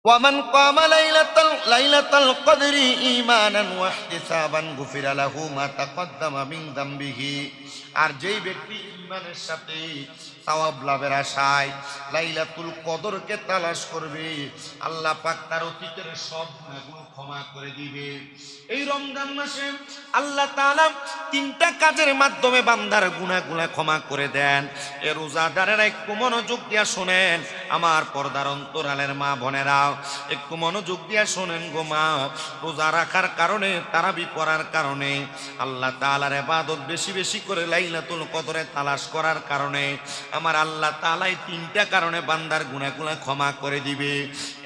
ومن قام ليلة القدر إيمانا واحتسابا غفر له ما تقدم من ذنبه। আর যেই ব্যক্তি ঈমানের সাথে সওয়াব লাভের আশায় লাইলাতুল কদরকে তালাশ করবে, আল্লাহ পাক তার অতীতের সব গুনাহগুলো ক্ষমা করে দিবে। এই রমজান মাসে আল্লাহ তাআলা তিনটা কাজের মাধ্যমে বান্দার গুনাহগুলো ক্ষমা করে দেন। এ রোজাদারেরা একটু মনোযোগ দিয়া শোনেন, আমার পর্দার অন্তরালের মা বোনেরা একটু মনোযোগ দিয়া শোনেন গো মা। রোজা রাখার কারণে, তারাবি পড়ার কারণে, আল্লাহ তাআলার ইবাদত বেশি বেশি করে লাইলাতুল কদরে তালাশ করার কারণে আমার আল্লাহ তাআলাই তিনটা কারণে বান্দার গুনাহগুলো ক্ষমা করে দিবে।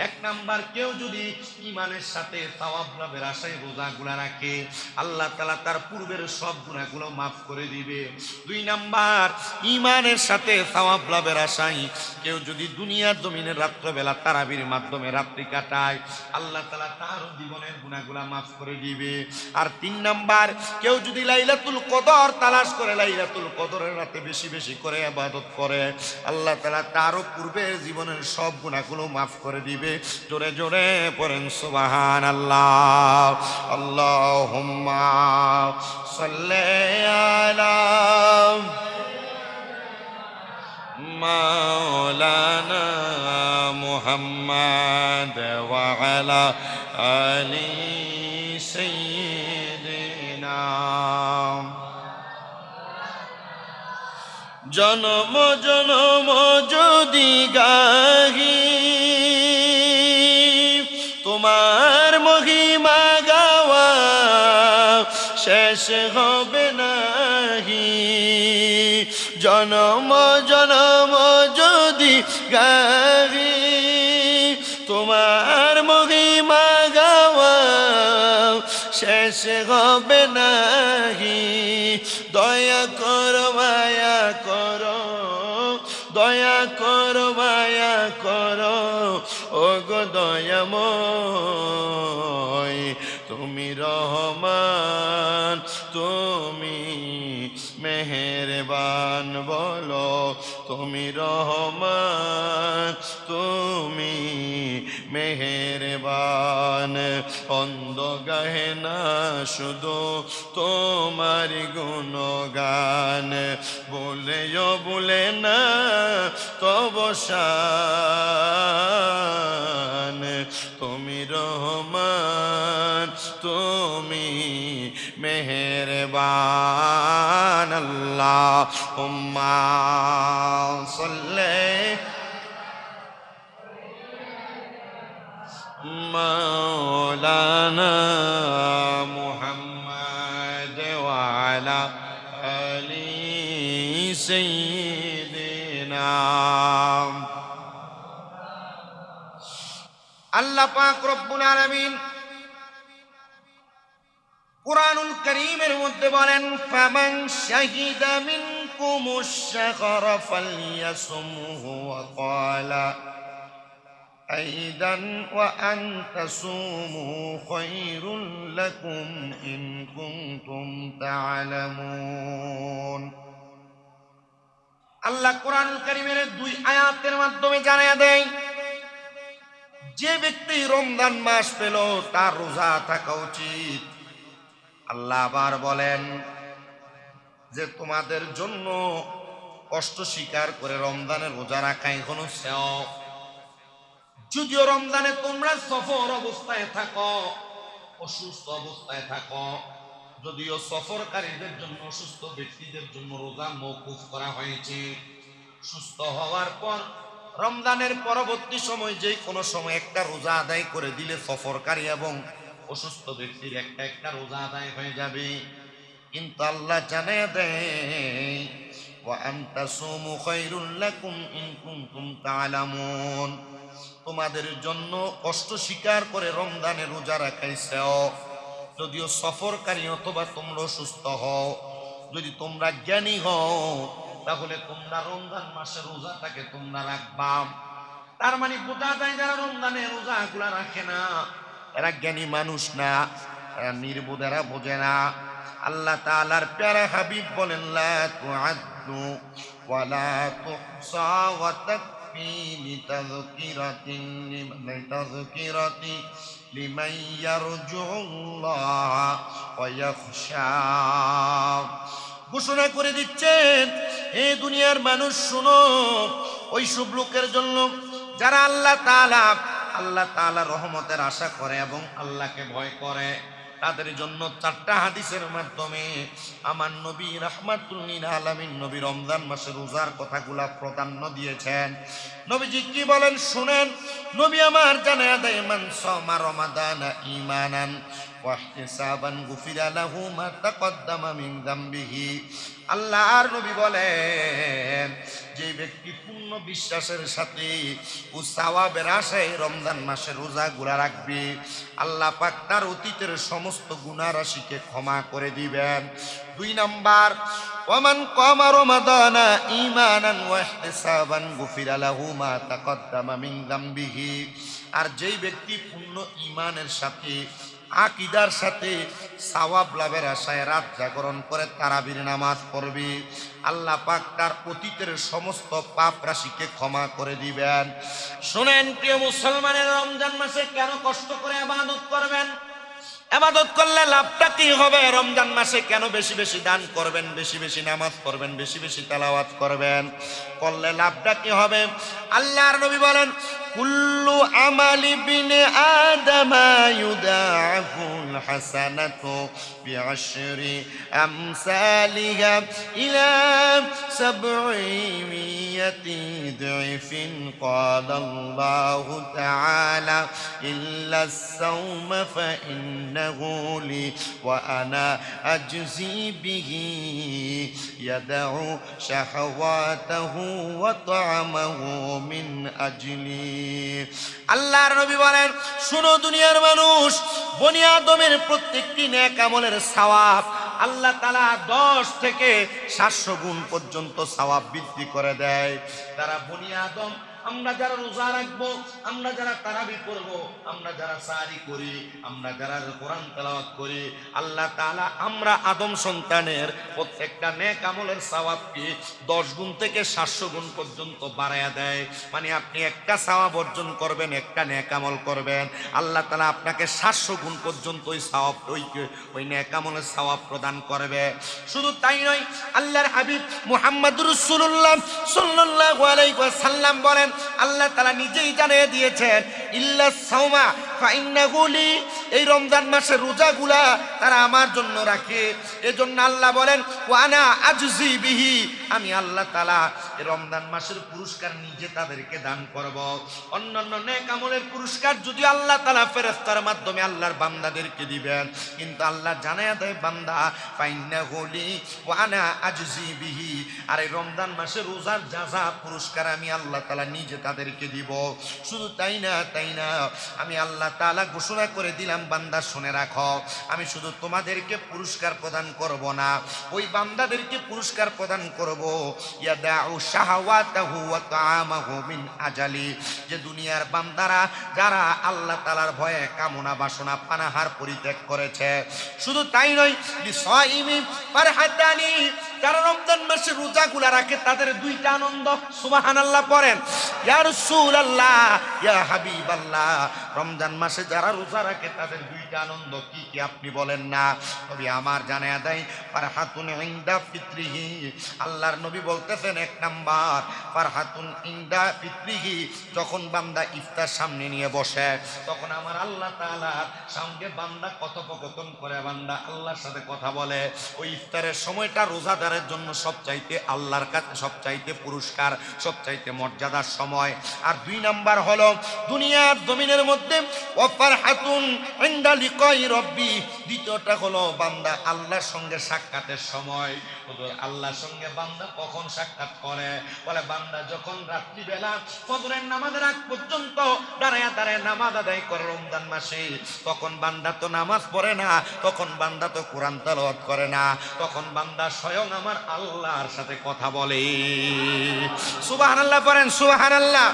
এক নাম্বার, কেউ যদি ঈমানের সাথে সওয়াব লাভের আশায় রোজাগুলো রাখে, আল্লাহ তাআলা তার পূর্বের সব গুনাহগুলো মাফ করে দিবে। দুই নাম্বার, ঈমানের সাথে সওয়াব লাভের আশায় কেউ যদি দুনিয়ার জমিনের রাত্রবেলা তারাবির মাধ্যমে রাত্রি কাটায়, আল্লাহ তাআলা তার জীবনের গুনাহগুলো মাফ করে দিবে। আর তিন নাম্বার, কেউ যদি লাইলাতুল কদর তালাশ করে লাইলাতুল কদরের রাতে বেশি বেশি করে ইবাদত করে, আল্লাহ তাআলা তারও পূর্বের জীবনের সব গুনাহগুলো মাফ করে দিবে। জোরে জোরে পড়েন সুবহানাল্লাহ। আল্লাহুম্মা সাল্লি আলা মাওলানা মুহাম্মদ ওয়া আলা আলি সাইয়্যিদিনা। জনম জনম যদি গাহি তোমার মহিমা গাওয়া শেষ হবে নাহি। জনম জনম যদি গাহি তোমার মহিমা গাওয়া শেষ হবে নাহি। দয়া করো মায়া করো, দয়া করো মায়া করো, ওগো দয়াময় তুমি রহমান, তুমি মেহেরবান। বলো তুমি রহমান, তুমি মেহেরবান। অন্ধ গাহে না শুধু তোমার গুণগান, বলেও বলে না তব শান। তুমি রহমান, তুমি মেহেরবান। আল্লাহুম্মা সাল্লি মাওলানা মুহাম্মদ ওয়া আলা আলি সাইয়্যিদিনা। আল্লাহ পাক রব্বুল আলামিন কুরআনুল কারীমের মধ্যে বলেন, ফামান শাহিদা মিনকুমুশ শাহরা ফালইয়াসুমহু ওয়া ক্বালা আইদান ওয়া আন তাসুমু খায়রুল লাকুম ইন কুনতুম তা'লামুন। আল্লাহ কুরআনুল কারীমের দুই আয়াতের মাধ্যমে জানিয়ে দেয়, যে ব্যক্তি রমজান মাস পেল তার রোজা থাকা উচিত। আল্লাহ আবার বলেন যে তোমাদের জন্য কষ্ট স্বীকার করে রমজানের রোজা রাখা এখনো শ্রেয়। যদিও রমজানে তোমরা সফর অবস্থায় থাকো, অসুস্থ অবস্থায় থাকো, যদিও সফরকারীদের জন্য, অসুস্থ ব্যক্তিদের জন্য রোজা মওকুফ করা হয়েছে, সুস্থ হওয়ার পর রমজানের পরবর্তী সময় যে কোনো সময় একটা রোজা আদায় করে দিলে সফরকারী এবং অসুস্থ ব্যক্তির একটা একটা রোজা আদায় হয়ে যাবে। কিন্তু আল্লাহ জানিয়ে দেয়, ওয়া আন তাসুমু খায়রুল লাকুম ইন কুনতুম তা'লামুন। তোমাদের জন্য কষ্ট স্বীকার করে রমজানে রোজা রাখাই শ্রেয়, যদিও সফরকারী অথবা তোমরা সুস্থ হও। যদি তোমরা জ্ঞানী হও তাহলে তোমরা রমজান মাসে রোজাটাকে তোমরা রাখবা। তার মানে বোঝা যায় যারা রমজানে রোজাগুলা রাখে না এরা জ্ঞানী মানুষ না, এরা নির্বোধ, এরা বোঝে না। আল্লাহ তাআলার প্যারা হাবিব বলেন, লা তুআদ্দু ওয়া লা তুহসা ওয়া রাব্বি লিতাযকিরাতি লিমান ইয়ারজুল্লাহ ওয়া ইয়াখশা। ঘোষণা করে দিচ্ছেন, হে দুনিয়ার মানুষ শুনো, ওই সব লোকের জন্য যারা আল্লাহ তাআলা রহমতের আশা করে এবং আল্লাহকে ভয় করে, তাদের জন্য 4টা হাদিসের মাধ্যমে আমার নবী রাহমাতুল লিল আলামিন নবী রমজান মাসের রোজার কথাগুলা প্রাধান্য দিয়েছেন। নবীজি কি বলেন শুনেন। নবী আমার জানায়া দেয়, মান সামা রমাদানা ঈমানান ওয়া ইহতিসাবান গুফিরা লাহু মা তাকদ্দামা মিন যামবিহি। আল্লাহর নবী বলেন, যে ব্যক্তি পূর্ণ বিশ্বাসের সাথে ও সওয়াবের আশায় রমজান মাসের রোজাগুলা রাখবে, আল্লাহ পাক তার অতীতের সমস্ত গুনাহ রাশিকে ক্ষমা করে দিবেন। 2 নাম্বার, ওয়ামান কামা রমাদানা ঈমানান ওয়া ইহতিসাবান গুফিরা লাহু মা তাকদ্দামা মিন যামবিহি। আর যেই ব্যক্তি পূর্ণ ঈমানের সাথে আকীদার সাথে সওয়াব লাভের আশায় রাত জাগরণ করে তারাবির নামাজ পড়বে, আল্লাহ পাক তার অতীতের সমস্ত পাপ রাশিকে ক্ষমা করে দিবেন। শুনেন প্রিয় মুসলমানের, রমজান মাসে কেন কষ্ট করে ইবাদত করবেন? ইবাদত করলে লাভটা কি হবে? রমজান মাসে কেন বেশি বেশি দান করবেন, বেশি বেশি নামাজ পড়বেন, বেশি বেশি তেলাওয়াত করবেন? করলে লাভটা কি হবে? আল্লাহর নবী বলেন, কুল্লু আমালি বিনি আদামা ইউদাফুল হাসানাতু বিআশরি আমসালিহা ইলা 700 দিফিন। ক্বালাল্লাহু তাআলা ইল্লাস সাওমা ফাইন্নাহু লি ওয়া আনা আজজি বিহি ইয়াদউ শাহওয়াতাহু ওয়া তা'আমাহু মিন আজলি। আল্লাহর নবী বলেন, শুনো দুনিয়ার মানুষ, বনি আদমের প্রত্যেকটি নেক আমলের সওয়াব আল্লাহ তাআলা 10 থেকে 700 গুণ পর্যন্ত সওয়াব বৃদ্ধি করে দেয়। তারা বনি আদম, আমরা যারা রোজা রাখবো, আমরা যারা তারাবি করব, আমরা যারা সাহারি করি, আমরা যারা কোরআন তেলাওয়াত করি, আল্লাহ তাআলা আমরা আদম সন্তানের প্রত্যেকটা নেক আমলের সওয়াবকে 10 গুণ থেকে 700 গুণ পর্যন্ত বাড়ায়া দেয়। মানে আপনি একটা সওয়াব অর্জন করবেন, একটা নেক আমল করবেন, আল্লাহ তাআলা আপনাকে 700 গুণ পর্যন্ত ওই সওয়াব ওই নেক আমলের সওয়াব প্রদান করবে। শুধু তাই নয়, আল্লাহর হাবিব মুহাম্মদুর রাসূলুল্লাহ সাল্লাল্লাহু আলাইহি ওয়াসাল্লাম বলেন, আল্লাহ তাআলা নিজেই জানিয়ে দিয়েছেন, ইল্লাস সাওমা ফাইন্নাহু লি। এই রমজান মাসের রোজাগুলা তারা আমার জন্য রাখে, এজন্য আল্লাহ বলেন, ওয়া আনা আজজি বিহি। আমি আল্লাহ তাআলা এই রমজান মাসের পুরস্কার নিজে তাদেরকে দান করব। অন্যান্য নেক আমলের পুরস্কার যদি আল্লাহ তাআলা ফেরেশতার মাধ্যমে আল্লাহর বান্দাদেরকে দিবেন, কিন্তু আল্লাহ জানায়া দেয়, বান্দা ফাইন্নাহু লি ওয়া আনা আজজি বিহি। আর এই রমজান মাসের রোজার যা পুরস্কার আমি আল্লাহ তাআলা নিজে তাদেরকে দিব। শুধু তাই না, আমি আল্লাহ তাআলা ঘোষণা করে দিলাম, বান্দা শুনে রাখো, আমি শুধু তোমাদেরকে পুরস্কার প্রদান করব না, ওই বান্দাদেরকে পুরস্কার প্রদান করব ইয়াদাউ শাহওয়াতাহু ওয়া তা'আমাহু মিন আজালি। যে দুনিয়ার বান্দারা যারা আল্লাহ তাআলার ভয়ে কামনা বাসনা পানাহার পরিত্যাগ করেছে, শুধু তাই নয়, লিসাইমি ফারহাতানি, যারা রমজান মাসে রোজাগুলা রাখে তাদের 2টা আনন্দ। সুবহানাল্লাহ পড়েন। ইয়া রাসূলুল্লাহ, ইয়া হাবিবাল্লাহ, রমজান মাসে যারা রোজা রাখে তাদের 2টা আনন্দ কি কি আপনি বলেন না? নবী আমার জানায়া দেয়, ফারহাতুন ইনদা ফিত্রিহি। আল্লাহর নবী বলতেছেন, 1 নাম্বার ফারহাতুন ইনদা ফিত্রিহি, যখন বান্দা ইফতার সামনে নিয়ে বসে, তখন আমার আল্লাহ তাআলার সঙ্গে বান্দা কথোপকথন করে, বান্দা আল্লাহর সাথে কথা বলে। ওই ইফতারের সময়টা রোজাদারের জন্য সবচাইতে আল্লাহর কাছে সবচাইতে পুরস্কার, সবচাইতে মর্যাদার সময়। আর 2 নাম্বার হলো দুনিয়ার জমিনের মধ্যে ওয়াফারহাতুন ইনদা লিকাই রব্বি, দ্বিতীয়টা হলো বান্দা আল্লাহর সঙ্গে সাক্ষাতের সময়। আল্লাহর সঙ্গে বান্দা কখন সাক্ষাৎ করে? বলে বান্দা যখন রাত্রিবেলা ফজরের নামাজের আগ পর্যন্ত দাঁড়ায় নামাজ আদায় করে রমজান মাসে, তখন বান্দা তো নামাজ পড়ে না, তখন বান্দা তো কোরআন তেলাওয়াত করে না, তখন বান্দা স্বয়ং আমার আল্লাহর সাথে কথা বলে। সুবহানাল্লাহ পড়েন, সুবহানাল্লাহ।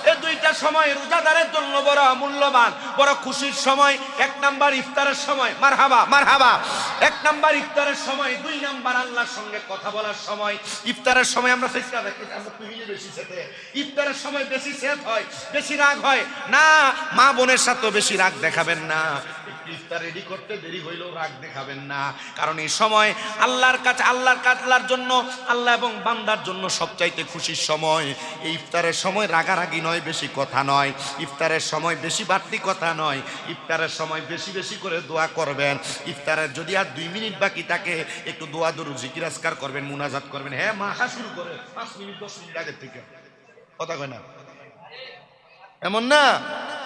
এই 2টা সময় রোজাদারের জন্য বড় মূল্যবান, বড় খুশির সময়। 1 নাম্বার ইফতারের সময়, মারহাবা মারহাবা, 1 নাম্বার ইফতারের সময়, 2 নাম্বার আল্লাহর সঙ্গে কথা বলার সময়। ইফতারের সময় আমরা চেষ্টা দেখি আমরা তুহিনে বেশি সেতে ইফতারের সময় বেশি সেট হয়, বেশি রাগ হয় না। মা বোনের সাথেও বেশি রাগ দেখাবেন না। ইফতার রেডি করতে দেরি হইলেও রাগ দেখাবেন না, কারণ এই সময় আল্লাহর কাছে আল্লাহর জন্য, আল্লাহ এবং বান্দার জন্য সবচাইতে খুশির সময়। এই ইফতারের সময় রাগারাগি নয়, বেশি কথা নয়। ইফতারের সময় বেশি বাড়তি কথা নয়। ইফতারের সময় বেশি বেশি করে দোয়া করবেন। ইফতারের যদি আর 2 মিনিট বাকি থাকে একটু দোয়া দরুদ জিকির আজকার করবেন, মুনাজাত করবেন। হ্যাঁ, মাখা শুরু করে 5 মিনিট 10 মিনিট আগের থেকে, কথা কয় না এমন না।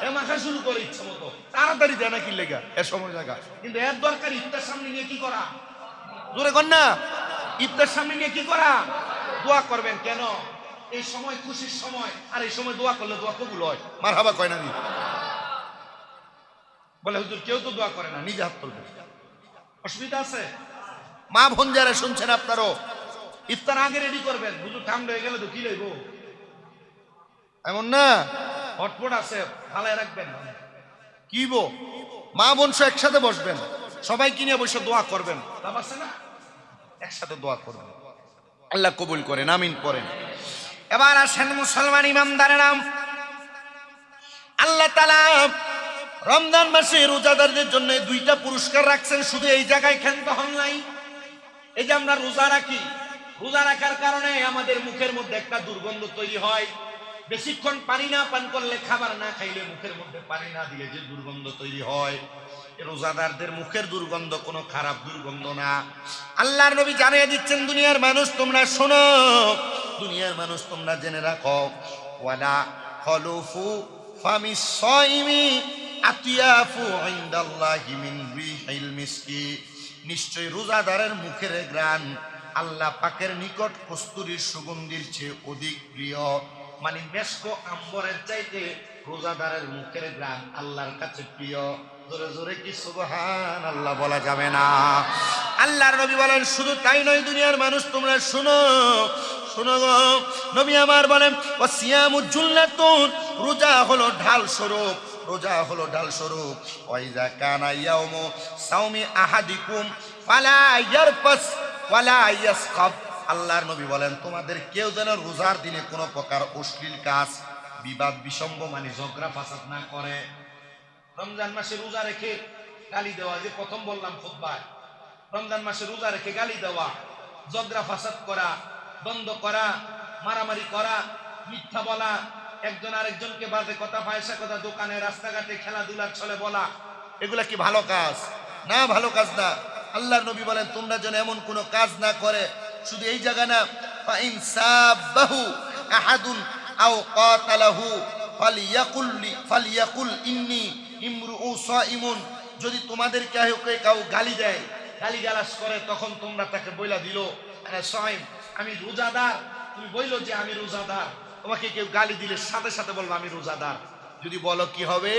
এ মাখা শুরু করে ইচ্ছা মতো তাড়াতাড়ি দেয় না কি লেগা এর সময় জায়গা, কিন্তু এর দরকার ইফতার সামনে নিয়ে কি করা, জোরে কর না, ইফতার সামনে নিয়ে কি করা, দোয়া করবেন। কেন? এই সময় খুশির সময়, আর এই সময় দোয়া করলে দোয়া কবুল হয়। মারহাবা কয় না? বলে হুজুর কেউ তো দোয়া করে না, নিজে হাত তুলবে, অসুবিধা আছে? মা বোন যারা শুনছেন আপনারও ইফতার আগে রেডি করবেন। হুজুর ঠান্ডা হয়ে গেলে তো কি লইব, এমন না, হটপট আছে ফালায় রাখবেন। কি বো, মা বোন সব একসাথে বসবেন, সবাই কিনে বসে দোয়া করবেন, লাভ আছে না? একসাথে দোয়া করবেন, আল্লাহ কবুল করেন, আমিন পড়েন। এবার আসেন মুসলমান ইমানদারেরা, আল্লাহ তাআলা রমজান মাসে রোজাদারদের জন্য 2টা পুরস্কার রাখছেন। শুধু এই জায়গায় ক্ষান্ত হন নাই। এই যে আমরা রোজা রাখি, রোজা রাখার কারণে আমাদের মুখের মধ্যে একটা দুর্গন্ধ তৈরি হয়। বেশিক্ষণ পানি না পান করলে, খাবার না খাইলে, মুখের মধ্যে পানি না দিলে যে দুর্গন্ধ তৈরি হয়, রোজাদারদের মুখের দুর্গন্ধ কোনো খারাপ দুর্গন্ধ না। আল্লাহর নবী জানিয়ে দিচ্ছেন, দুনিয়ার মানুষ তোমরা শোনো, দুনিয়ার মানুষ তোমরা জেনে রাখো, ওয়ালা খলুফু ফামিস সাইমি আতিয়াফু ইনদাল্লাহি মিন রিহিল মিসকি। নিশ্চয় রোজাদারের মুখের ঘ্রাণ আল্লাহ পাকের নিকট কস্তুরীর সুগন্ধির চেয়ে অধিক প্রিয়। মানে মেশক আম্বরের চাইতে রোজাদারের মুখের ঘ্রাণ আল্লাহর কাছে প্রিয়। জোরে জোরে কি সুবহানাল্লাহ বলা যাবে না? আল্লাহর নবী বলেন, শুধু তাই নয়, দুনিয়ার মানুষ তোমরা শুনো, শুনো গো, নবী আমার বলেন, ওয়াসিয়ামু জুল্লাতুন, রোজা হলো ঢাল স্বরূপ, রোজা হলো ঢাল স্বরূপ। ওয়াইজা কানা ইয়াউমু সাওমি আহাদিকুম ফালা ইয়ারফাস ওয়ালা ইয়াসখাব। আল্লাহর নবী বলেন, তোমাদের কেউ যেন রোজার দিনে কোনো প্রকার অশ্লীল কাজ, বিবাদ বিসম্ব মানে ঝগড়া ফাসাদ না করে। রমজান মাসে রোজা রেখে গালি দেওয়া, যে প্রথম বললাম খুতবায়, রমজান মাসে রোজা রেখে গালি দেওয়া, ঝগড়া ফাসাদ করা, দ্বন্দ্ব করা, মারামারি করা, মিথ্যা বলা, একজন আরেকজনকে বাজে কথা, ফায়সা কথা, দোকানে রাস্তাঘাটে খেলাধুলার ছলে বলা, এগুলা কি ভালো কাজ? না, ভালো কাজ না। আল্লাহর নবী বলেন, তোমরা যেন এমন কোনো কাজ না করে। শুধু এই জায়গা না, ফাইন সাবাহু আহাদুন আও কাতালাহু ফালিয়াকুল ইন্নী ইমরুউ সাইমুন। যদি তোমাদের কেউ গালি দেয়, গালি গালাস করে, তখন তোমরা তাকে বইলা দিল, আরে সাইম, আমি রোজাদার। তুমি বইলো যে আমি রোজাদার। তোমাকে কেউ গালি দিলে সাথে সাথে বলবো আমি রোজাদার। যদি বলো কি হবে,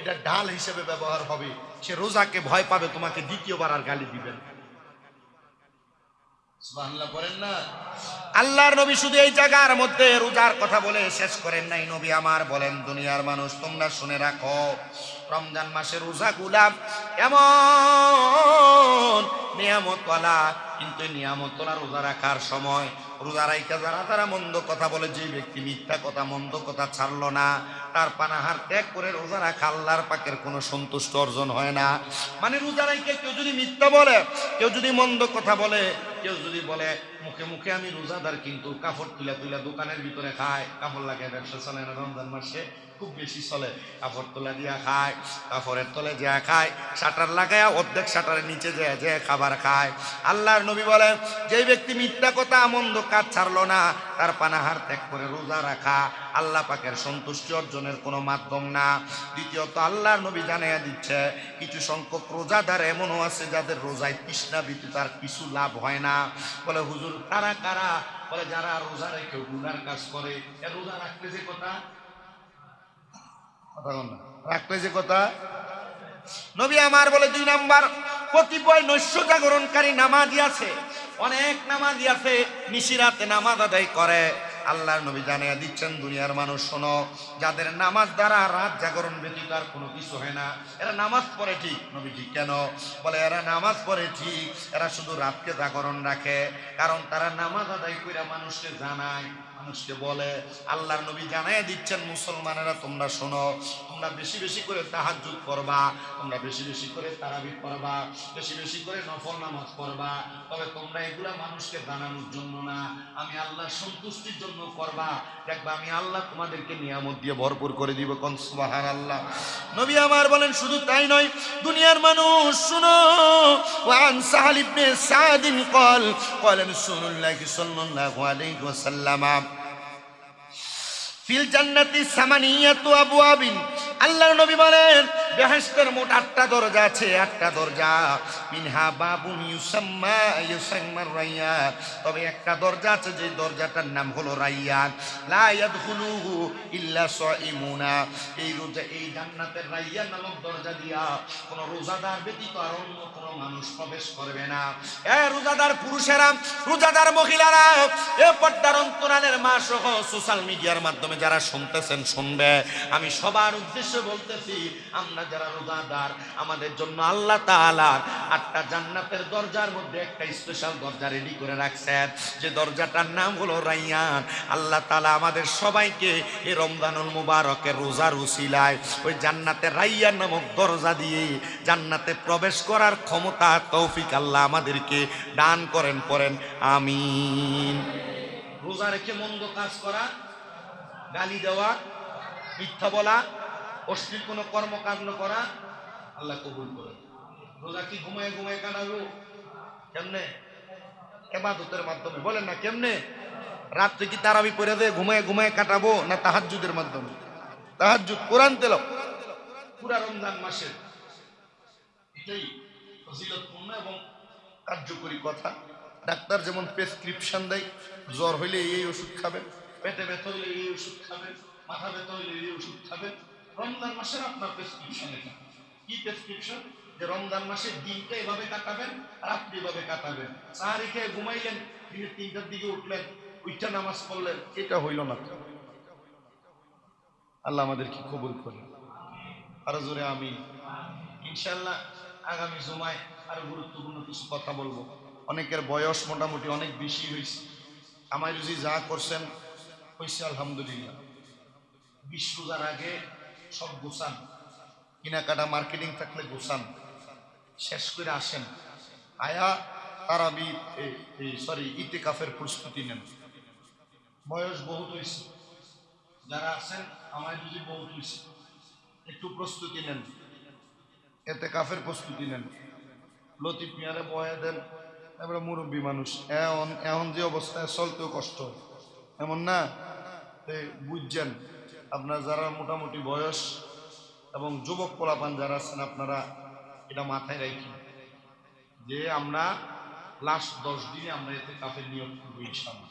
এটা ঢাল হিসেবে ব্যবহার হবে। সে রোজাকে ভয় পাবে, তোমাকে দ্বিতীয়বার আর গালি দিবেন। সুবহানাল্লাহ বলেন না? আল্লাহর নবী শুধু এই জায়গার মধ্যে রোজার কথা বলে শেষ করেন নাই। নবী আমার বলেন, দুনিয়ার মানুষ তোমরা শুনে রাখো, রমজান মাসে রোজাগুলা এমন নিয়ামতওয়ালা, কিন্তু নিয়ামতওয়ালা রোজা রাখার সময়, রোজা রাইখা যারা মন্দ কথা বলে, যে ব্যক্তি মিথ্যা কথা মন্দ কথা ছাড়লো না, তার পানাহার ত্যাগ করে রোজা রাখা আল্লাহর পাকের কোনো সন্তুষ্ট অর্জন হয় না। মানে রোজা রাইখা কেউ যদি মিথ্যা বলে, কেউ যদি মন্দ কথা বলে, কেউ যদি বলে মুখে মুখে আমি রোজাদার, কিন্তু কাপড় তুলা তুলা দোকানের ভিতরে খায়, কাপড় লাগে, ব্যবসা চলে না রমজান মাসে, খুব বেশি চলে, কাপড় তোলা দিয়া খায়, কাপড়ের তলে যা খায়, শাটার লাগায় অর্ধেক শাটারের নিচে যে খাবার খায়। আল্লাহর নবী বলেন, যে ব্যক্তি মিথ্যা কথা মন্দ কাজ ছাড়লো না, তার পানাহার ত্যাগ করে রোজা রাখা আল্লাহ পাকের সন্তুষ্টি অর্জনের কোনো মাধ্যম না। দ্বিতীয়ত আল্লাহর নবী জানিয়ে দিচ্ছে, কিছু সংখ্যক রোজাদার এমনও আছে যাদের রোজায় তৃষ্ণা ব্যতীত আর কিছু লাভ হয় না। বলে হুজুর কারা কারা? বলে যারা রোজা রেখে গুনার কাজ করে। রোজা রাখলে যে কথা রাখলে যে কথা, নবী আমার বলে 2 নাম্বার, কতিপয় নৈশ জাগরণকারী নামাজি আছে, অনেক নামাজি আছে, নিশিরাতে নামাজ আদায় করে। আল্লাহর নবী জানিয়ে দিচ্ছেন, দুনিয়ার মানুষ শোনো, যাদের নামাজ দ্বারা রাত জাগরণ ব্যতীত আর কোনো কিছু হয় না, এরা নামাজ পড়ে ঠিক। নবীজি কেন? বলে এরা নামাজ পড়ে ঠিক, এরা শুধু রাতকে জাগরণ রাখে, কারণ তারা নামাজ আদায় করে মানুষকে জানায় মানুষকে বলে। আল্লাহর নবী জানাইয়া দিচ্ছেন, মুসলমানেরা তোমরা শোনো, তোমরা বেশি বেশি করে তাহাজ্জুদ করবা, তোমরা বেশি বেশি করে তারাবি করবা, বেশি বেশি করে নফল নামাজ পড়বা, তবে তোমরা এগুলা মানুষকে জানানোর জন্য না, আমি আল্লাহর সন্তুষ্টির জন্য করবা। দেখবা আমি আল্লাহ তোমাদেরকে নিয়ামত দিয়ে ভরপুর করে দিব। কোন সুবহানাল্লাহ। নবী আমার বলেন শুধু তাই নয়, দুনিয়ার মানুষ শুনো, ওয়ান সাহাল ইবনে সাদ قال قال رسول الله صلى الله عليه وسلم ফিল জান্নাতি সামানিয়াতু আবওয়াবিন। আল্লাহর নবী বলেন বেহেশতের মোট 8টা দরজা আছে, 8টা দরজা। মিনহা বাবুন ইউসাম্মা রায়্যান, তবে একটা দরজা আছে যে দরজাটার নাম হলো রায়্যান। লা ইয়াদখুলুহু ইল্লা সাইমুনা, এই জান্নাতের রায়্যান নামক দরজা দিয়া কোন রোজাদার ব্যতীত আর অন্য কোন মানুষ প্রবেশ করবে না। এ রোজাদার পুরুষেরা, রোজাদার মহিলারা, এ পর্দার অন্তরালের মা সহ সোশ্যাল মিডিয়ার মাধ্যমে যারা শুনতেছেন শুনবে, আমি সবার উদ্দেশ্যে বলতেছি, আমরা যারা রোজাদার আমাদের জন্য আল্লাহ তাআলা 8টা জান্নাতের দরজার মধ্যে একটা স্পেশাল দরজা রেডি করে রাখছেন, যে দরজাটার নাম হলো রায়্যান। আল্লাহ তাআলা আমাদের সবাইকে এই রমজানুল মুবারকের রোজার উসিলায় ওই জান্নাতের রায়্যান নামক দরজা দিয়ে জান্নাতে প্রবেশ করার ক্ষমতা তৌফিক আল্লাহ আমাদেরকে দান করেন। পড়েন আমিন। রোজা রেখে মন্দ কাজ করা, গালি দেওয়া, মিথ্যা বলা, অশ্লীল কোনো কর্মকাণ্ড করা আল্লাহ কবুল করে। রোজা কি ঘুমায় ঘুমায় কাটাবো? কেমনে? ইবাদতের মাধ্যমে। বলেন না কেমনে? রাত্রে কি তারাবি পড়ে দিয়ে ঘুমায় ঘুমায় কাটাবো, না তাহাজ্জুদের মাধ্যমে? তাহাজ্জুদ, কোরআন তেলাওয়াত পুরা রমজান মাসে, এটাই ফজিলতপূর্ণ এবং কার্যকরী কথা। ডাক্তার যেমন প্রেসক্রিপশন দেয়, জ্বর হইলে এই ওষুধ খাবেন, পেটে ব্যথা হইলে এই ওষুধ খাবেন, মাথা ব্যথা হইলে এই ওষুধ খাবেন, রমজান মাসের আপনার প্রেসক্রিপশন এটা। কি প্রেসক্রিপশন? যে রমজান মাসের দিনটা এভাবে কাটাবেন, রাত্রি এভাবে কাটাবেন। সাহারি খেয়ে ঘুমাইলেন, দিনে 3টার দিকে উঠলেন, উইঠা নামাজ পড়লেন, এটা হইল না। আল্লাহ আমাদের কি কবুল করে। আরো জোরে আমিন। ইনশাআল্লাহ আগামী জুমায় আরো গুরুত্বপূর্ণ কিছু কথা বলবো। অনেকের বয়স মোটামুটি অনেক বেশি হয়েছে, আমায় রুজি যা করছেন হয়েছে আলহামদুলিল্লাহ। 20 রোজার আগে সব গোছান, কেনাকাটা মার্কেটিং থাকলে গোছান, শেষ করে আসেন, আয়া তারাবি ইতিকাফের প্রস্তুতি নেন। বয়স বহুত হয়েছে, যারা আছেন আমায় রুজি বহুত হয়েছে, একটু প্রস্তুতি নেন, এতে কাফের প্রস্তুতি নেন। লতিফ মিয়ারে বয়া দেন, এবারে মুরব্বী মানুষ, এখন যে অবস্থায় চলতেও কষ্ট, এমন না? বুঝছেন আপনার যারা মোটামুটি বয়স এবং যুবক পোলাপান যারা আছেন, আপনারা এটা মাথায় রাখেন যে আমরা লাস্ট 10 দিনে আমরা এতে কাফের নিয়ম করবো ইনশাল্লাহ।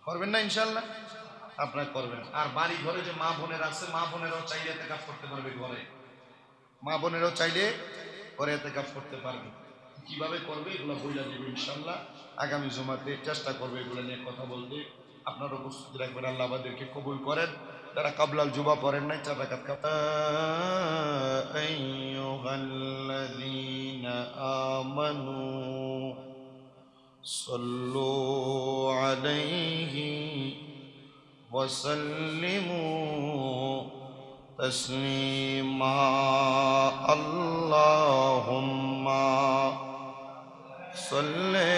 করবেন না ইনশাল্লাহ? আপনারা করবেন। আর বাড়ি ঘরে যে মা বোনের আছে, মা বোনেরাও চাইলে এতে কাজ করতে পারবে ঘরে, মা বোনেরাও চাইলে ঘরে এতে কাজ করতে পারবে। কিভাবে করবে এগুলো বইলা দেবে ইনশাল্লাহ। আগামী জুমাতে চেষ্টা করবে এগুলো নিয়ে কথা বলতে। আপনারা উপস্থিত রাখবেন। আল্লাহ আমাদেরকে কবুল করেন। যারা কাবলাল জুমা পড়েন নাই 4 রাকাত আইয়ুহাল্লাযীনা আমানু সাল্লু আলাইহি ওয়া সাল্লিমু তাসলিমা। আল্লাহুম্মা সাল্লি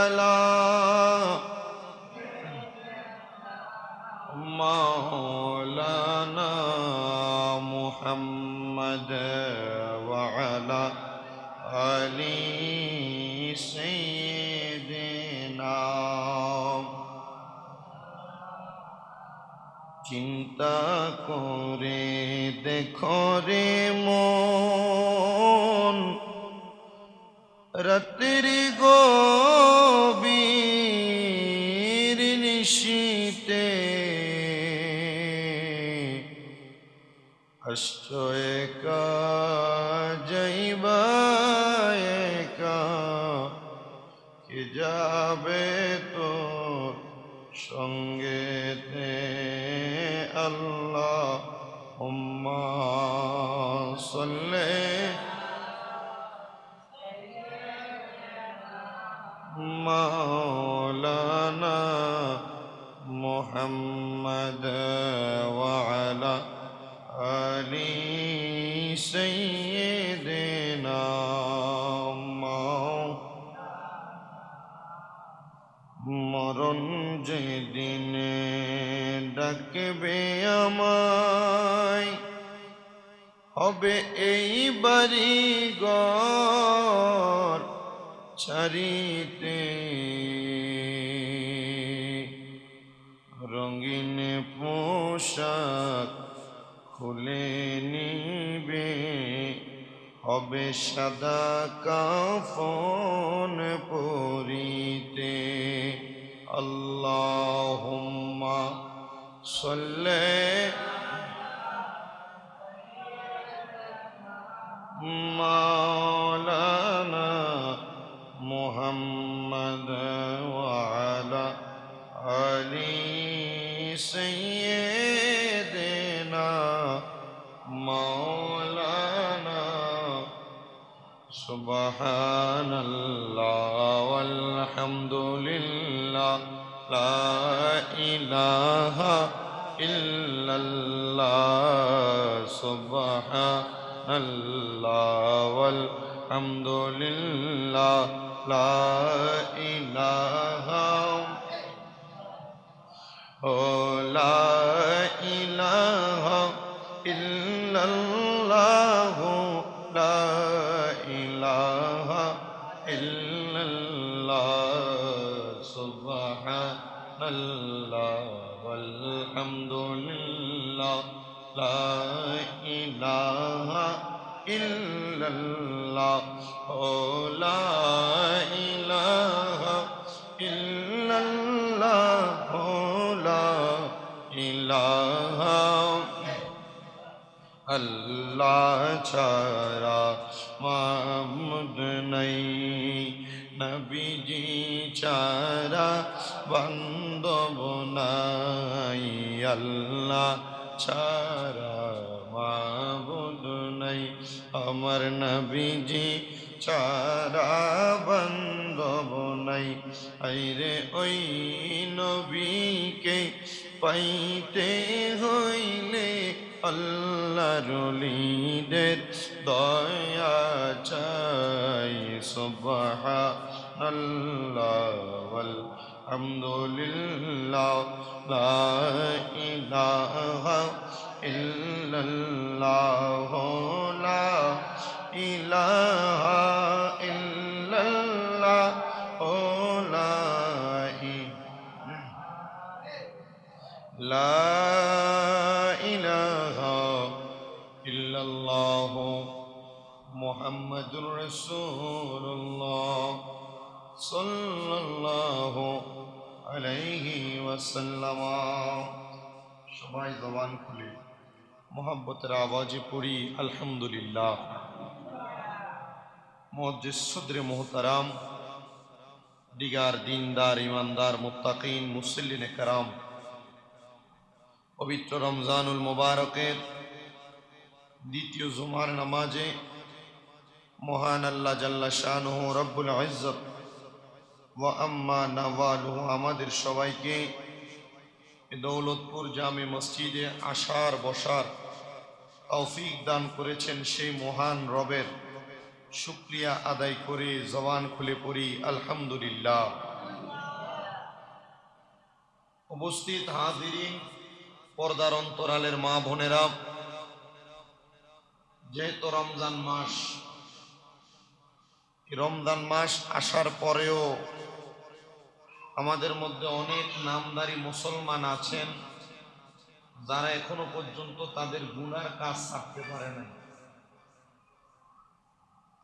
আলা মাওলানা মুহাম্মদ ওয়া আলা আলি সাইয়্যিদিনা। চিন্তা করে দেখো রে মন, রাত্রি গভীর নিশীতে আসছ একা যাইবা একা, কে যাবে তোর সঙ্গেতে। আল্লাহুম্মা সাল্লি মাওলানা মুহাম্মদ سيدنا মরণ যেদিনে ডাকবে আমায়, হবে এই বাড়ি ঘর ছাড়িতে, রঙিন পোশাক খুলে নিবে, হবে সাদা কাফন পরিতে। আল্লাহুম্মা সাল্লি মাওলানা মুহাম্মদ ওয়া আলা আলি সাইয়্যিদিনা মাওলানা। সুবহানাল্লাহ ওয়ালহামদুলিল্লাহ লা ইলাহা ইল্লাল্লাহ। সুবহানাল্লাহ ওয়ালহামদুলিল্লাহ লা ইলাহা লা ইলাহা ইল্লাল্লাহ লা ইলাহা ইল্লাল্লাহ। সুবহানাল্লাহ ওয়ালহামদুলিল্লাহ লা ইলাহা ইল্লাল্লাহ লা ইলাহা ইল্লাল্লাহ লা ইলাহা আল্লাহ ছাড়া মাবুদ নাই, নবীজি ছাড়া বান্দব নাই, আল্লাহ ছাড়া মাবুদ নাই, আমার নবীজি ছাড়া বান্দব নাই। আইরে ওই নবীকে পাইতে হইলে আল্লাহর ওলিদের দয়া চাই। সুবহানাল্লাহ ওয়ালহামদুলিল্লাহ লা ইলাহা ইল্লাল্লাহ লা ইলাহা ইল্লাল্লাহ লা ইলাহা ইল্লাল্লাহ মুহাম্মাদুর রাসূলুল্লাহ সাল্লাল্লাহু আলাইহি ওয়াসাল্লাম। সবাই জবান খুলে মোহাব্বতের আওয়াজে পড়ি আলহামদুলিল্লাহ। মুআজ্জিজ সদরে মুহতারাম, দিগার দিনদার ইমানদার মুত্তাকিন মুসল্লিনে কেরাম, পবিত্র রমজানুল মুবারকের দ্বিতীয় জুমার নামাজে মহান আল্লাহ জাল্লা শানুহু রব্বুল ইজ্জত ওয়া আম্মা নাওয়ালুহু আমাদের সবাইকে দৌলতপুর জামে মসজিদে আসার বসার তৌফিক দান করেছেন। সেই মহান রবের শুকরিয়া আদায় করে জবান খুলে পড়ি আলহামদুলিল্লাহ। উপস্থিত হাজিরিন, পর্দার অন্তরালের মা বোনেরা, যেহেতু রমজান মাস আসার পরেও আমাদের মধ্যে অনেক নামদারি মুসলমান আছেন যারা এখনো পর্যন্ত তাদের গুনার কাজ ছাড়তে পারে না।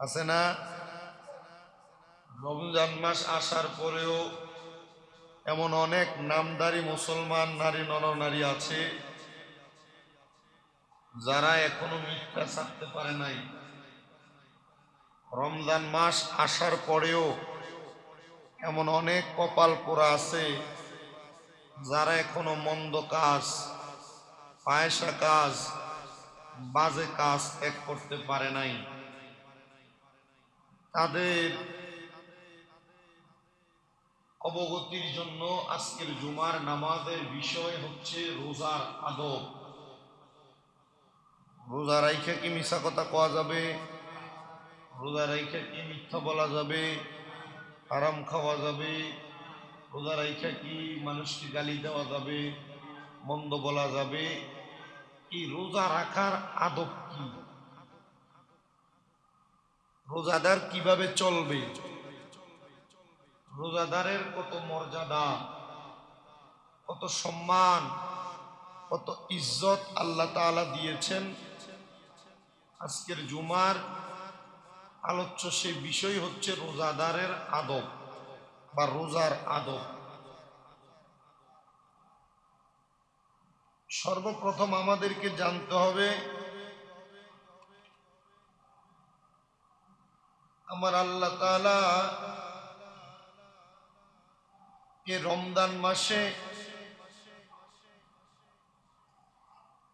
আছে না? রমজান মাস আসার পরেও এমন অনেক নামদারি মুসলমান নারী নরনারী আছে যারা এখনো মিথ্যা ছাড়তে পারে নাই। রমজান মাস আসার পরেও এমন অনেক কপাল পোড়া আছে যারা এখনো মন্দ কাজ, ফায়সা কাজ, বাজে কাজ ত্যাগ করতে পারে নাই। তাদের অবগতির জন্য আজকের জুমার নামাজের বিষয় হচ্ছে রোজার আদব। রোজা রাইখা কি মিছা কথা কওয়া যাবে? রোজা রাইখা কি মিথ্যা বলা যাবে? হারাম খাওয়া যাবে? রোজা রাইখা কি মানুষকে গালি দেওয়া যাবে, মন্দ বলা যাবে? এই রোজা রাখার আদব কি? রোজাদার কিভাবে চলবে? রোজাদারের কত মর্যাদা, কত সম্মান, কত ইজ্জত আল্লাহ তাআলা দিয়েছেন। আজকের জুমার আলোচ্য সেই বিষয় হচ্ছে রোজাদারের আদব বা রোজার আদব। সর্বপ্রথম আমাদেরকে জানতে হবে আমার আল্লাহ তাআলা এই রমজান মাসে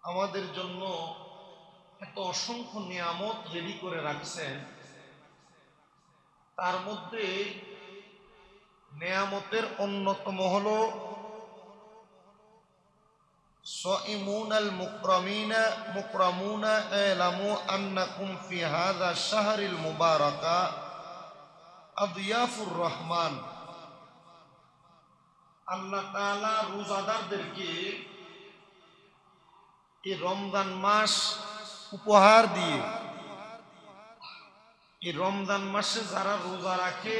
আমাদের জন্য এত অসংখ্য নিয়ামত রেডি করে রাখছেন। তার মধ্যে নিয়ামতের অন্যতম হলো সাইমুনাল মুকরামিনা মুকরামুনা ইলামু আন্নাকুম ফি হাযা শাহরিল মুবারাকা আদিয়াফুর রহমান। আল্লাহ তাআলা রোজাদারদেরকে এই রমজান মাস উপহার দিয়ে, এই রমজান মাসে যারা রোজা রাখে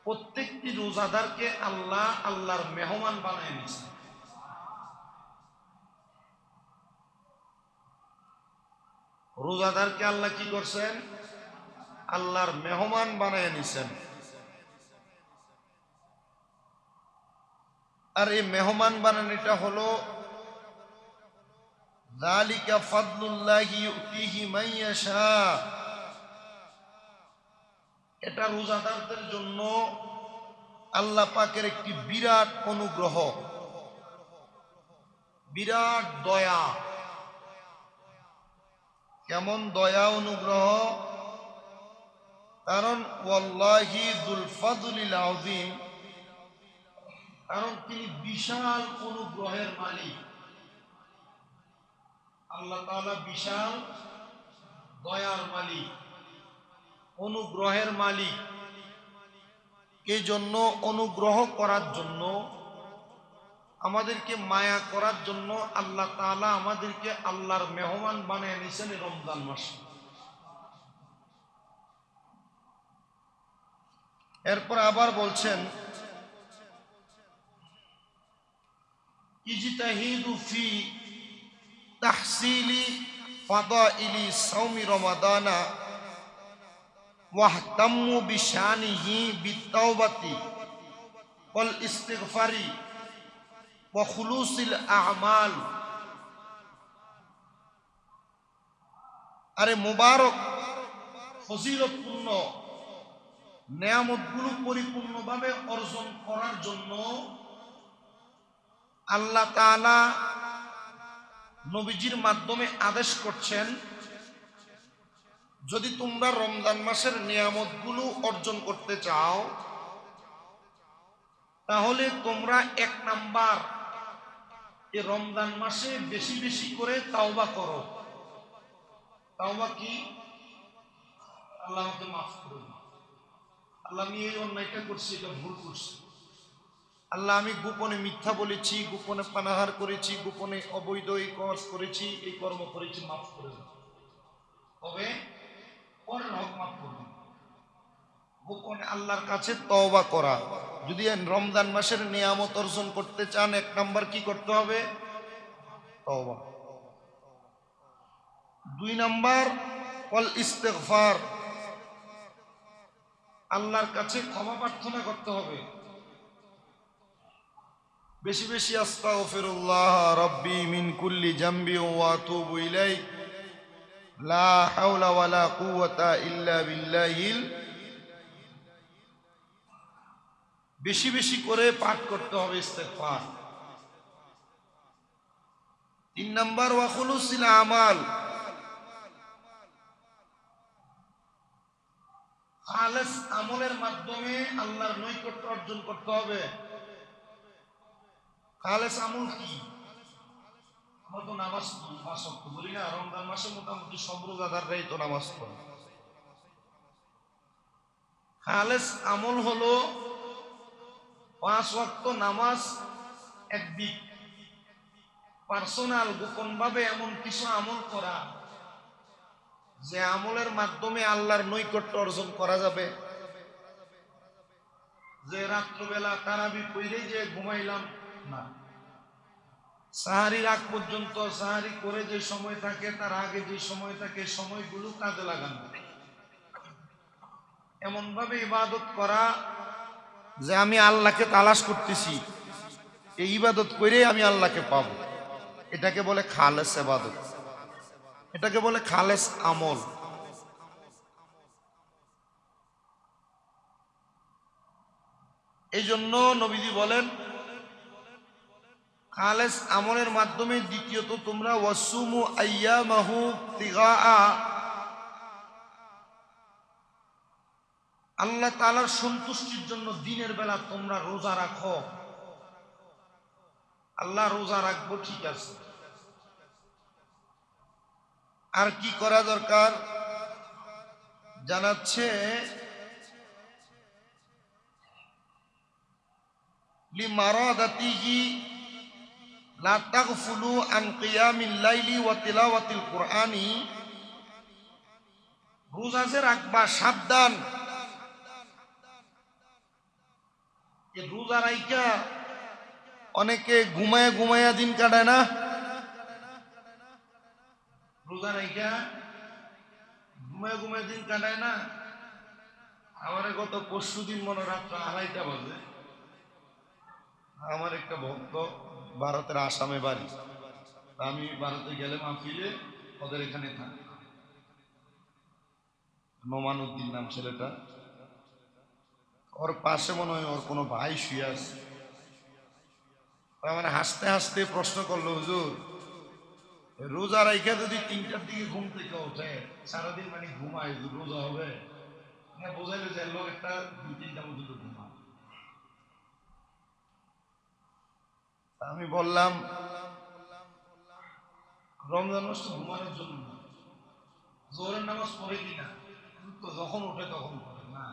প্রত্যেকটি রোজাদারকে আল্লাহ আল্লাহর মেহমান বানায় নিয়েছে। রোজাদারকে আল্লাহ কি করছেন? আল্লাহর মেহমান বানায় নিছেন। আর এই মেহমান বানানোটা হলো যালিকা ফাদলুল্লাহি ইউতিহি মান ইয়াশা। এটা রোজাদারদের জন্য আল্লাহ পাকের একটি বিরাট অনুগ্রহ, বিরাট দয়া। কেমন দয়া অনুগ্রহ? কারণ ওয়াল্লাহি যুল ফাদলিল আযীম, কারণ তিনি বিশাল অনুগ্রহের মালিক। আল্লাহ তাআলা বিশাল দয়ার মালিক, অনুগ্রহের মালিক। এই জন্য অনুগ্রহ করার জন্য, আমাদেরকে মায়া করার জন্য আল্লাহ তাআলা আমাদেরকে আল্লাহর মেহমান বানিয়ে নিয়েছেন রমজান মাসে। এরপর আবার বলছেন ইজতাহিদু ফি তাহসিলি ফাদাইলি সাওমি রমাদানা ওয়াহতাম্মু বিশানিহি বিত্তাওবাতি ওয়াল ইস্তিগফারি ওয়া খুলুসিল আ'মাল। আরে মুবারক ফজিলতপূর্ণ নেয়ামতগুলো পরিপূর্ণভাবে অর্জন করার জন্য আল্লাহ তাআলা নবীজির মাধ্যমে আদেশ করছেন, যদি তোমরা রমজান মাসের নিয়ামতগুলো অর্জন করতে চাও তাহলে তোমরা এক নাম্বার এই রমজান মাসে বেশি বেশি করে তাওবা করো। তাওবা কি? আল্লাহ আমাকে মাফ করুন, আল্লাহ আমি এই অন্যায়টা করছি, এটা ভুল করছি, আল্লাহ আমি গোপনে মিথ্যা বলেছি, গোপনে পানাহার করেছি, গোপনে অবৈধ এই কাজ করেছি, এই কর্ম করেছি, মাফ করে দাও। তবে পরের হক মাফ করবেন। গোপনে আল্লাহর কাছে তওবা করা। যদি রমজান মাসের নিয়ামত অর্জন করতে চান এক নাম্বার কি করতে হবে? তওবা। দুই নাম্বার ওয়াল ইস্তিগফার, আল্লাহর কাছে ক্ষমা প্রার্থনা করতে হবে। বেশি বেশি আস্তাগফিরুল্লাহ রাব্বি মিন কুল্লি জামবি ওয়া আতুবু ইলাইহি লা হাওলা ওয়ালা কুওয়াতা ইল্লা বিল্লাহিল। বেশি বেশি করে পাঠ করতে হবে ইস্তেগফার। তিন নাম্বার ওয়া খুলুসিল আমাল, খালেস আমলের মাধ্যমে আল্লাহর নৈকট্য অর্জন করতে হবে। খালেস আমল কি? আমরা তো নামাজ 5 ওয়াক্ত বলি না, রমজান মাসে মোটামুটি সব রোজাদাররাই তো নামাজ পড়ে। খালেস আমল হলো 5 ওয়াক্ত নামাজ একদিক, পার্সোনাল গোপন ভাবে এমন কিছু আমল করা যে আমলের মাধ্যমে আল্লাহর নৈকট্য অর্জন করা যাবে। যে রাত্রবেলা তারাবি পড়ে যে ঘুমাইলাম না, সাহারির আগ পর্যন্ত সাহারি করে যে সময় থাকে তার আগে যে সময় থাকে সময়গুলো কাজে লাগানো, এমন ভাবে ইবাদত করা যে আমি আল্লাহকে তালাশ করতেছি, এই ইবাদত করে আমি আল্লাহকে পাবো। এটাকে বলে খালেস ইবাদত, এটাকে বলে খালেস আমল। এই জন্য নবীজি বলেন খালেস আমলের মাধ্যমে দ্বিতীয়ত তোমরা ওয়াসুমু আইয়ামাহু তিগাআ, আল্লাহ তাআলার সন্তুষ্টির জন্য দিনের বেলা তোমরা রোজা রাখো। আল্লাহ রোজা রাখবো, ঠিক আছে, আর কি করা দরকার জানাচ্ছে লিমারাদাতিহি লা তাগফুলু আন কিয়ামিল লাইলি ওয়া তিলাওয়াতিল কুরআনি, রোজা যে রাখবা সাবধান, এই রোজা রাইখা অনেকে ঘুমায়া ঘুমায়া দিন কাটায় না, রোজা রাইখা ঘুমায়া ঘুমায়া দিন কাটায় না। আমার গত পরশু দিন মনে রাত্র 2:30 বাজে আমার একটা ভক্ত ভারতের আসামে বাড়ি, আমি ভারতে গেলে মাহফিলে ওদের এখানে থাকি, নোমানুদ্দিন নাম ছেলেটা, ওর পাশে মনে হয় ওর কোনো ভাই শুয়ে আছে। মানে হাসতে হাসতে প্রশ্ন করলো, হুজুর রোজা রাইখা যদি 3টার দিকে ঘুম থেকে ওঠে সারাদিন মানে ঘুমায়, রোজা হবে? বোঝাইলে যে লোক একটা 2-3টা পর্যন্ত ঘুমায়। আমি বললাম রমজান মাস তো ঘুমানোর জন্য না, জোহরের নামাজ পড়ে কিনা তো যখন ওঠে তখন পড়ে না,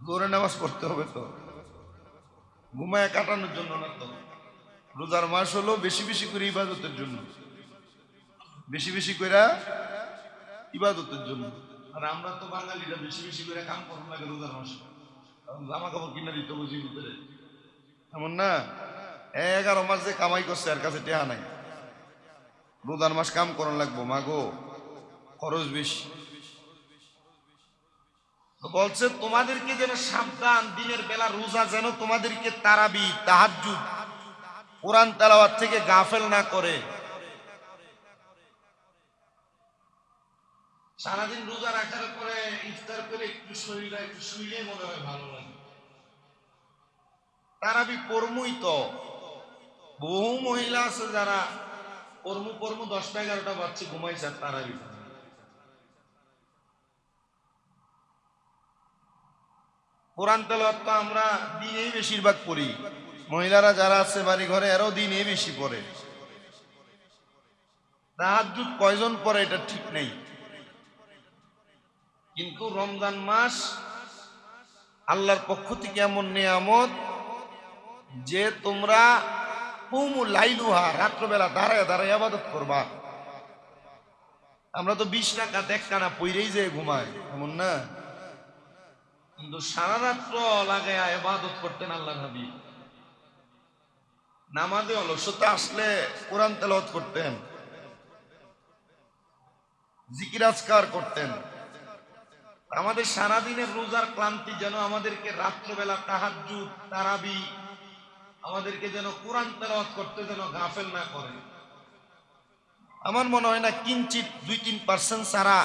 জোহরের নামাজ পড়তে হবে তো, ঘুমায় কাটানোর জন্য না তো। রোজার মাস হলো বেশি বেশি করে ইবাদতের জন্য, বেশি বেশি করে ইবাদতের জন্য। আর আমরা তো বাঙালিরা বেশি বেশি করে কাম করবো লাগে রোজার মাসে, জামা কাপড় কিনে দিতে বুঝি ভিতরে, এমন না? 11 মাস যে কামাই করছে আর কাছে টেহা নাই, রোজার মাস কাম করার লাগবো, মাগো খরচ বেশি। বলছে তোমাদেরকে যেন সাবধান, দিনের বেলা রোজা যেন তোমাদেরকে তারাবি তাহাজ্জুদ কোরআন তেলাওয়াত থেকে গাফেল না করে। সারাদিন রোজা রাখার পরে ইফতার করে একটু শরীরে একটু শুইলে মনে হয় ভালো লাগে, তারাবি পড়মুই তো। বহু মহিলা আছে যারা পড়মু পড়মু 10টা-11টা বাচ্চা ঘুমাইছে আর তারাবি। কোরআন তেলাওয়াত তো আমরা দিনেই বেশিরভাগ পড়ি, মহিলারা যারা আছে বাড়ি ঘরে এরাও দিনেই বেশি পড়ে। তাহাজ্জুদ কয়জন পড়ে এটা ঠিক নেই, কিন্তু রমজান মাস আল্লাহর পক্ষ থেকে এমন নিয়ামত যে তোমরা কুমু লাইলুহা, রাত্রবেলা দাঁড়ায় দাঁড়ায় ইবাদত করবা। আমরা তো 20 রাকাত একটানা পইরেই যে ঘুমায়, এমন না? কিন্তু সারা রাত্র লাগায়া ইবাদত করতেন আল্লাহ নবী। নামাজে অলসতা আসলে কোরআন তেলাওয়াত করতেন, জিকির আজকার করতেন। আমাদের সারাদিনের রোজার ক্লান্তি যেন আমাদেরকে রাত্রবেলা তাহাজ্জুদ তারাবি আমাদেরকে যেন কোরআন তেলাওয়াত করতে যেন গাফেল না করে। আমার মনে হয় না কিঞ্চিত 2-3% ছাড়া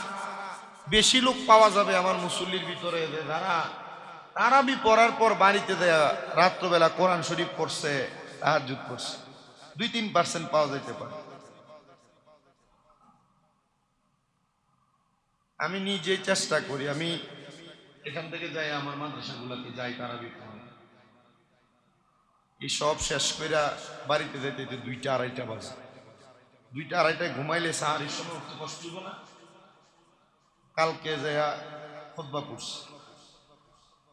বেশি লোক পাওয়া যাবে আমার মুসল্লির ভিতরে যারা তারাবি পড়ার পর বাড়িতে দেয়া রাত্রবেলা কোরআন শরীফ পড়ছে, তাহাজ্জুদ পড়ছে, 2-3% পাওয়া যেতে পারে। আমি নিজে চেষ্টা করি, আমি এখান থেকে যাই আমার মাদ্রাসাগুলোতে যাই, তারাবি পড়াই, এই সব শেষ করে বাড়িতে যেতে 2টা-2:30 বাজে। 2টা 2:30টায় ঘুমাইলে সাহারির সময় উঠতে কষ্ট হইব না? কালকে যে খুতবা পড়ছি,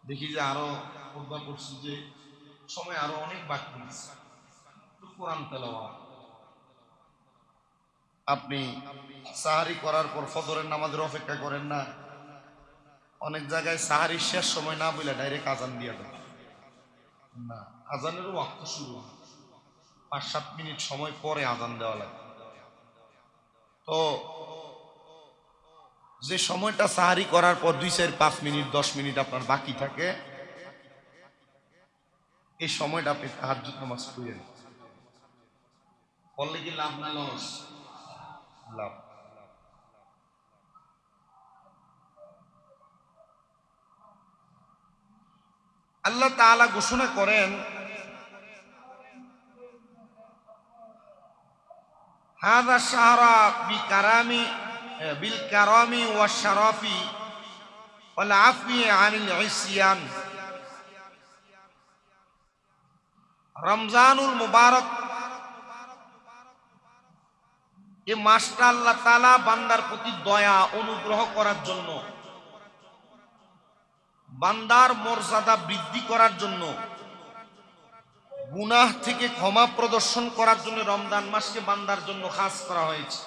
দেখি যে আরো খুতবা পড়ছি যে সময় আরো অনেক বাকি আছে, একটু কোরআন তেলাওয়াত। আপনি সাহারি করার পর ফজরের নামাজের অপেক্ষা করেন না? অনেক জায়গায় সাহারির শেষ সময় না বলে ডাইরেক্ট আজান দিয়ে দেয়। না, আজানেরও ওয়াক্ত শুরু হয়, 5-7 মিনিট সময় পরে আজান দেওয়া লাগে। তো যে সময়টা সাহারি করার পর 2-4-5 মিনিট 10 মিনিট আপনার বাকি থাকে, এই সময়টা আপনি তাহাজ্জুদ নামাজ পড়েন। বললে কি লাভ না লস? লাভ। আল্লাহ তাআলা ঘোষণা করেন, হাযা শাহরা বিল কারামি ওয়াশ শারাফি ওয়াল আফwi আনিল ইসয়ান। রমজানুল মুবারক, এই মাসটা আল্লাহ তাআলা বান্দার প্রতি দয়া অনুগ্রহ করার জন্য, বান্দার মর্যাদা বৃদ্ধি করার জন্য, গুনাহ থেকে ক্ষমা প্রদর্শন করার জন্য রমজান মাসকে বান্দার জন্য খাস করা হয়েছে।